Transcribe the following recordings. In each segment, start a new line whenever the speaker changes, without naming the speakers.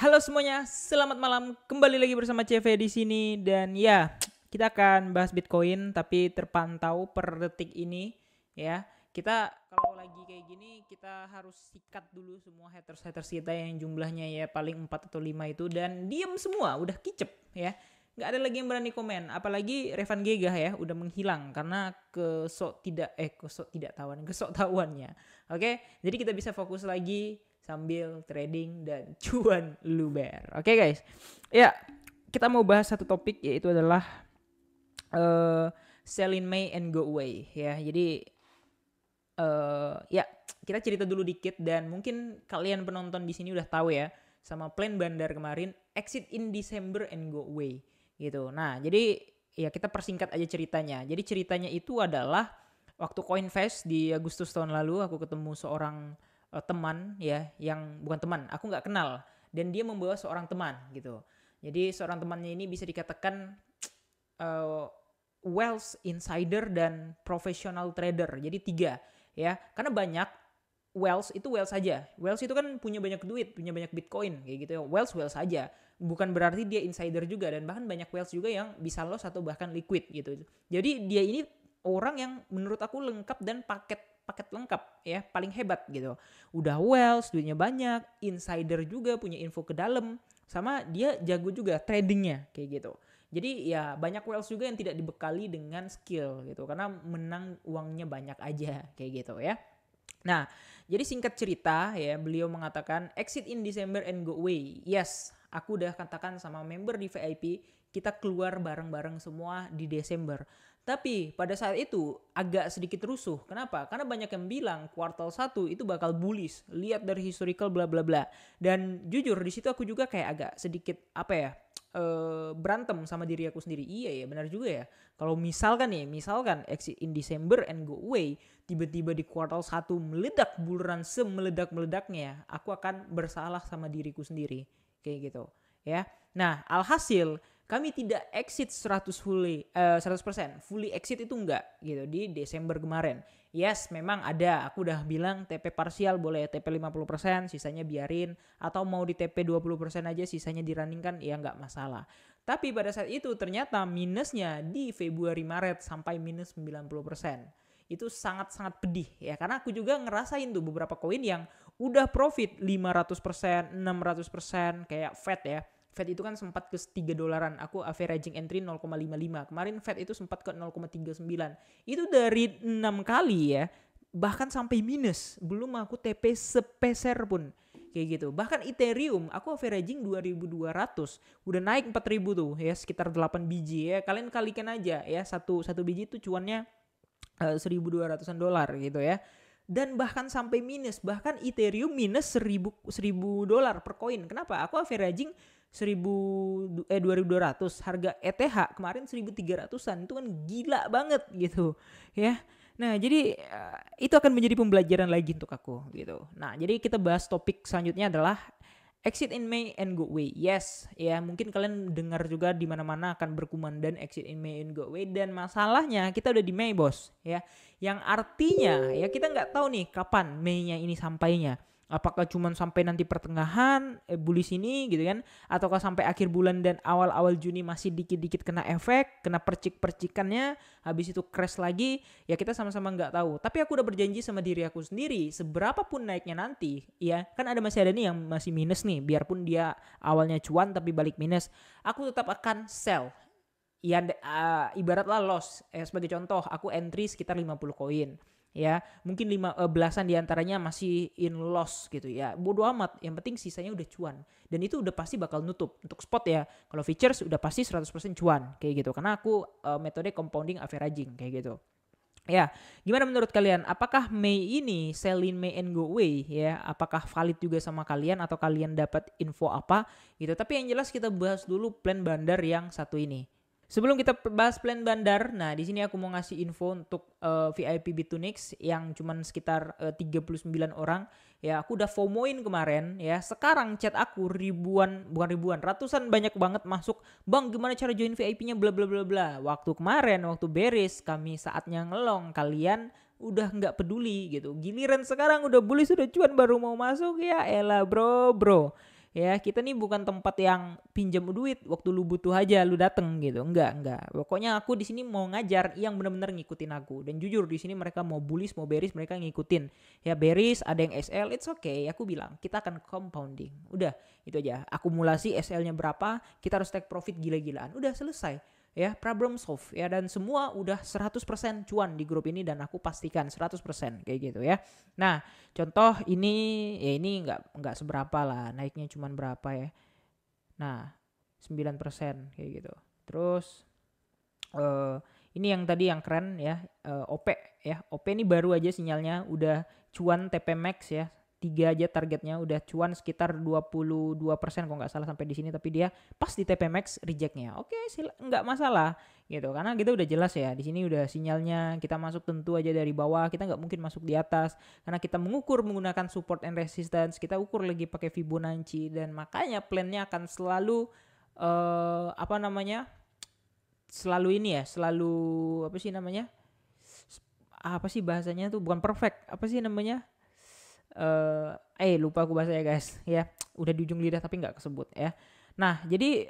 Halo semuanya, selamat malam. Kembali lagi bersama CV di sini dan ya, kita akan bahas Bitcoin tapi terpantau per detik ini ya. Kita kalau lagi kayak gini kita harus sikat dulu semua haters-haters kita yang jumlahnya ya paling 4 atau 5 itu dan diem semua, udah kicep ya. Nggak ada lagi yang berani komen, apalagi Revan Gegah ya udah menghilang karena kesok tidak tahuannya. Oke, jadi kita bisa fokus lagi sambil trading dan cuan luber. Oke guys, ya kita mau bahas satu topik yaitu adalah sell in May and go away ya. Jadi ya kita cerita dulu dikit dan mungkin kalian penonton di sini udah tahu ya sama plan bandar kemarin exit in December and go away gitu. Nah jadi ya kita persingkat aja ceritanya. Jadi ceritanya itu adalah waktu Coinfest di Agustus tahun lalu aku ketemu seorang teman ya yang bukan teman, aku nggak kenal dan dia membawa seorang teman gitu. Jadi seorang temannya ini bisa dikatakan wealth insider dan professional trader. Jadi 3 ya. Karena banyak wealth itu wealth saja. Wealth itu kan punya banyak duit, punya banyak Bitcoin kayak gitu ya. Wealth saja. Bukan berarti dia insider juga dan bahkan banyak wealth juga yang bisa loss atau bahkan liquid gitu. Jadi dia ini orang yang menurut aku lengkap dan paket lengkap ya, paling hebat gitu. Udah wealth, duitnya banyak, insider juga punya info ke dalam, sama dia jago juga tradingnya kayak gitu. Jadi ya banyak wealth juga yang tidak dibekali dengan skill gitu, karena menang uangnya banyak aja kayak gitu ya. Nah, jadi singkat cerita ya, beliau mengatakan exit in December and go away. Yes, aku udah katakan sama member di VIP, kita keluar bareng-bareng semua di Desember. Tapi pada saat itu agak sedikit rusuh. Kenapa? Karena banyak yang bilang kuartal 1 itu bakal bullish. Lihat dari historical bla bla bla. Dan jujur di situ aku juga kayak agak sedikit berantem sama diri aku sendiri. Iya ya, benar juga ya. Kalau misalkan exit in December and go away, tiba-tiba di kuartal 1 meledak bullrun semeledak-meledaknya, aku akan bersalah sama diriku sendiri. Kayak gitu, ya. Nah, alhasil kami tidak exit 100% fully exit itu enggak gitu di Desember kemarin. Yes, memang ada. Aku udah bilang TP parsial boleh TP 50%, sisanya biarin, atau mau di TP 20% aja sisanya dirunningkan ya enggak masalah. Tapi pada saat itu ternyata minusnya di Februari Maret sampai minus 90%. Itu sangat-sangat pedih ya, karena aku juga ngerasain tuh beberapa koin yang udah profit 500%, 600% kayak FED ya. Fed itu kan sempat ke $3. Aku averaging entry 0,55. Kemarin Fed itu sempat ke 0,39. Itu dari 6 kali ya. Bahkan sampai minus. Belum aku TP sepeser pun. Kayak gitu. Bahkan Ethereum aku averaging 2.200. Udah naik 4.000 tuh ya. Sekitar 8 biji ya. Kalian kalikan aja ya. Satu biji itu cuannya $1.200 gitu ya. Dan bahkan sampai minus. Bahkan Ethereum minus $1.000 per koin. Kenapa? Aku averaging 2.200, harga ETH kemarin 1.300-an, itu kan gila banget gitu ya. Nah jadi itu akan menjadi pembelajaran lagi untuk aku gitu. Nah jadi kita bahas topik selanjutnya adalah exit in May and go away. Yes ya, mungkin kalian dengar juga di mana-mana akan berkumandang exit in May and go away, dan masalahnya kita udah di Mei bos ya, yang artinya ya kita nggak tahu nih kapan Mei-nya ini sampainya. Apakah cuma sampai nanti pertengahan bullish ini gitu kan, ataukah sampai akhir bulan dan awal-awal Juni masih dikit-dikit kena efek, kena percikannya, habis itu crash lagi, ya kita sama-sama nggak tahu. Tapi aku udah berjanji sama diri aku sendiri, seberapa pun naiknya nanti, ya kan masih ada nih yang masih minus nih, biarpun dia awalnya cuan tapi balik minus, aku tetap akan sell. Ya ibaratlah loss. Sebagai contoh, aku entry sekitar 50 koin. Ya, mungkin 15-an diantaranya masih in loss gitu ya. Bodo amat, yang penting sisanya udah cuan. Dan itu udah pasti bakal nutup. Untuk spot ya, kalau futures udah pasti 100% cuan kayak gitu. Karena aku metode compounding averaging kayak gitu. Ya, gimana menurut kalian? Apakah Mei ini sell in May and go away ya? Apakah valid juga sama kalian atau kalian dapat info apa gitu? Tapi yang jelas kita bahas dulu plan bandar yang satu ini. Sebelum kita bahas plan bandar, nah di sini aku mau ngasih info untuk VIP Bitunix yang cuman sekitar 39 orang. Ya, aku udah FOMOin kemarin ya. Sekarang chat aku ratusan banyak banget masuk. Bang, gimana cara join VIP-nya bla bla bla bla. Waktu kemarin, waktu beres kami saatnya ngelong, kalian udah nggak peduli gitu. Giliran sekarang udah bully sudah cuan baru mau masuk, ya elah bro. Ya, kita nih bukan tempat yang pinjam duit waktu lu butuh aja lu dateng gitu. Enggak. Pokoknya aku di sini mau ngajar yang benar-benar ngikutin aku. Dan jujur di sini mereka mau bullish, mau bearish, mereka ngikutin. Ya bearish, ada yang SL, it's okay. Aku bilang, kita akan compounding. Udah, itu aja. Akumulasi SL-nya berapa, kita harus take profit gila-gilaan. Udah selesai. Ya, problem solve ya, dan semua udah 100% cuan di grup ini dan aku pastikan 100% kayak gitu ya. Nah, contoh ini ya, ini nggak seberapa lah, naiknya cuman berapa ya. Nah, 9% kayak gitu. Terus ini yang tadi yang keren ya, OP ya. OP ini baru aja sinyalnya udah cuan TP Max ya. 3 aja targetnya udah cuan sekitar 22% kalau nggak salah sampai di sini, tapi dia pas di TP Max rejectnya. Oke, nggak masalah gitu, karena kita udah jelas ya di sini udah sinyalnya kita masuk tentu aja dari bawah, kita nggak mungkin masuk di atas karena kita mengukur menggunakan support and resistance, kita ukur lagi pakai Fibonacci, dan makanya plannya akan selalu selalu ini ya, selalu apa sih bahasanya tuh, bukan perfect, apa sih namanya, lupa aku bahasanya guys ya, udah di ujung lidah tapi nggak kesebut ya. Nah, jadi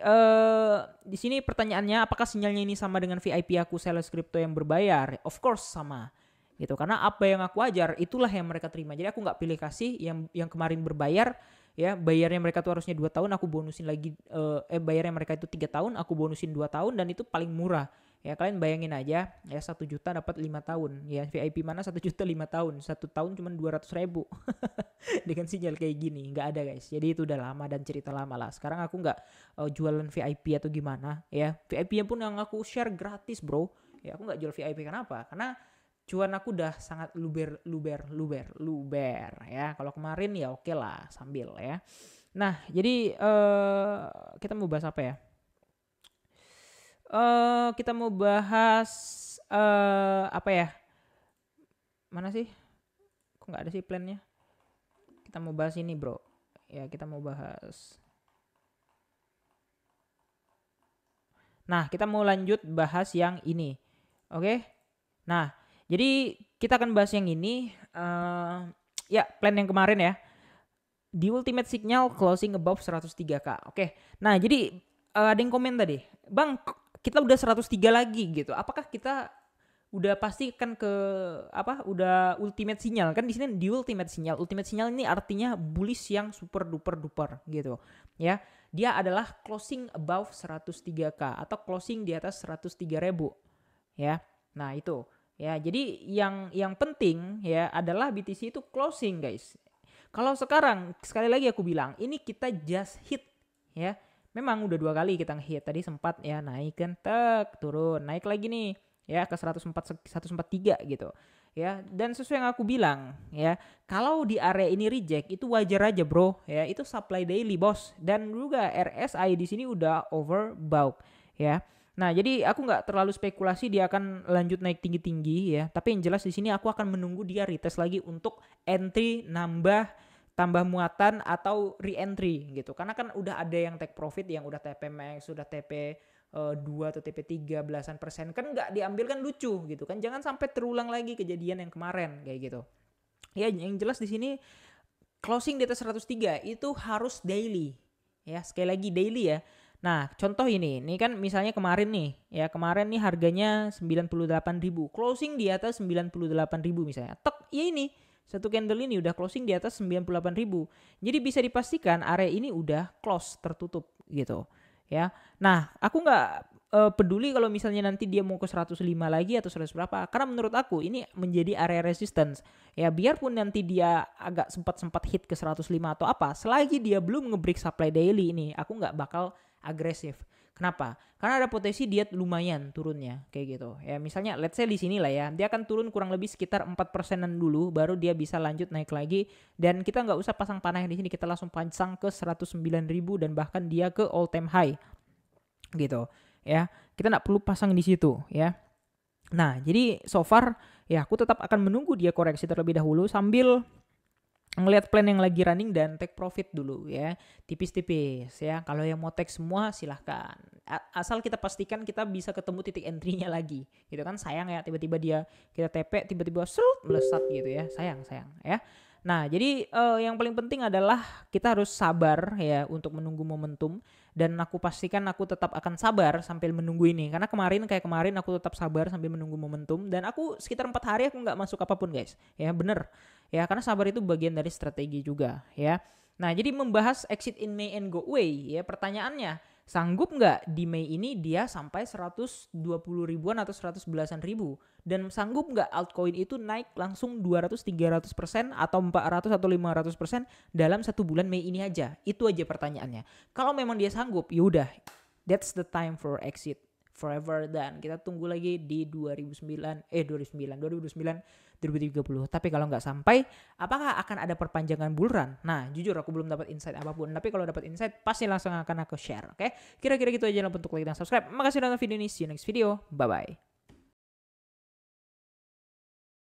di sini pertanyaannya, apakah sinyalnya ini sama dengan VIP aku sales crypto yang berbayar? Of course sama gitu, karena apa yang aku ajar itulah yang mereka terima. Jadi aku nggak pilih kasih yang kemarin berbayar ya, bayarnya mereka tuh harusnya 2 tahun, aku bonusin lagi bayarnya mereka itu 3 tahun, aku bonusin 2 tahun, dan itu paling murah. Ya kalian bayangin aja ya, 1 juta dapat 5 tahun ya, VIP mana 1 juta 5 tahun, 1 tahun cuma 200.000 dengan sinyal kayak gini, nggak ada guys. Jadi itu udah lama dan cerita lama lah. Sekarang aku nggak jualan VIP atau gimana ya, VIP pun yang aku share gratis bro ya, aku nggak jual VIP. Kenapa? Karena cuan aku udah sangat luber ya. Kalau kemarin ya oke lah sambil ya. Nah jadi kita mau bahas apa ya? Kita mau bahas apa ya? Mana sih? Kok nggak ada sih plannya? Kita mau bahas ini bro. Ya kita mau bahas. Nah kita mau lanjut bahas yang ini. Oke? Nah jadi kita akan bahas yang ini. Ya plan yang kemarin ya. Di ultimate signal closing above 103k. Oke. Nah jadi ada yang komen tadi, Bang, kita udah 103 lagi gitu. Apakah kita udah pasti kan udah ultimate sinyal? Kan di sini di ultimate sinyal. Ultimate sinyal ini artinya bullish yang super duper duper gitu. Ya. Dia adalah closing above 103k atau closing di atas 103.000 ya. Nah, itu. Ya, jadi yang penting ya adalah BTC itu closing, guys. Kalau sekarang sekali lagi aku bilang, ini kita just hit ya. Memang udah 2 kali kita nge-hit. Tadi sempat ya naik kan, turun, naik lagi nih ya ke 143 gitu. Ya, dan sesuai yang aku bilang ya, kalau di area ini reject itu wajar aja, bro. Ya, itu supply daily, bos. Dan juga RSI di sini udah overbought ya. Nah, jadi aku nggak terlalu spekulasi dia akan lanjut naik tinggi-tinggi ya. Tapi yang jelas di sini aku akan menunggu dia retest lagi untuk entry, tambah muatan atau re-entry gitu. Karena kan udah ada yang take profit yang udah TP Max, sudah TP 2 atau TP 3 belasan persen, kan nggak diambil kan lucu gitu kan. Jangan sampai terulang lagi kejadian yang kemarin kayak gitu. Ya yang jelas di sini closing di atas 103 itu harus daily. Ya, sekali lagi daily ya. Nah, contoh ini kan misalnya kemarin nih harganya 98.000, closing di atas 98.000 misalnya. Tek, ya ini satu candle ini udah closing di atas 98.000. Jadi bisa dipastikan area ini udah close, tertutup gitu. Ya. Nah, aku nggak peduli kalau misalnya nanti dia mau ke 105 lagi atau 100 berapa. Karena menurut aku ini menjadi area resistance. Ya, biarpun nanti dia agak sempat hit ke 105 atau apa, selagi dia belum nge-break supply daily ini, aku nggak bakal agresif. Kenapa? Karena ada potensi dia lumayan turunnya kayak gitu. Ya misalnya let's say di sini lah ya, dia akan turun kurang lebih sekitar 4%-an dulu baru dia bisa lanjut naik lagi, dan kita nggak usah pasang panah di sini, kita langsung pasang ke 109.000 dan bahkan dia ke all time high. Gitu. Ya. Kita nggak perlu pasang di situ ya. Nah, jadi so far ya aku tetap akan menunggu dia koreksi terlebih dahulu sambil ngelihat plan yang lagi running dan take profit dulu ya, tipis-tipis ya. Kalau yang mau take semua silahkan, asal kita pastikan kita bisa ketemu titik entry-nya lagi gitu kan. Sayang ya tiba-tiba dia kita TP tiba-tiba melesat gitu ya, sayang ya. Nah, jadi yang paling penting adalah kita harus sabar ya untuk menunggu momentum, dan aku pastikan aku tetap akan sabar sambil menunggu ini. Karena kemarin aku tetap sabar sambil menunggu momentum, dan aku sekitar 4 hari aku nggak masuk apapun guys. Ya bener. Ya karena sabar itu bagian dari strategi juga ya. Nah, jadi membahas exit in May and go away ya, pertanyaannya, sanggup nggak di Mei ini dia sampai 120 ribuan atau 100 belasan ribu? Dan sanggup nggak altcoin itu naik langsung 200-300% atau 400 atau 500% dalam 1 bulan Mei ini aja? Itu aja pertanyaannya. Kalau memang dia sanggup, yaudah, that's the time for exit forever, dan kita tunggu lagi di 2009, 2030. Tapi kalau nggak sampai, apakah akan ada perpanjangan bull run? Nah, jujur aku belum dapat insight apapun. Tapi kalau dapat insight, pasti langsung akan aku share. Oke? Kira-kira gitu aja. Jangan lupa untuk like dan subscribe. Makasih udah nonton video ini. See you next video. Bye-bye.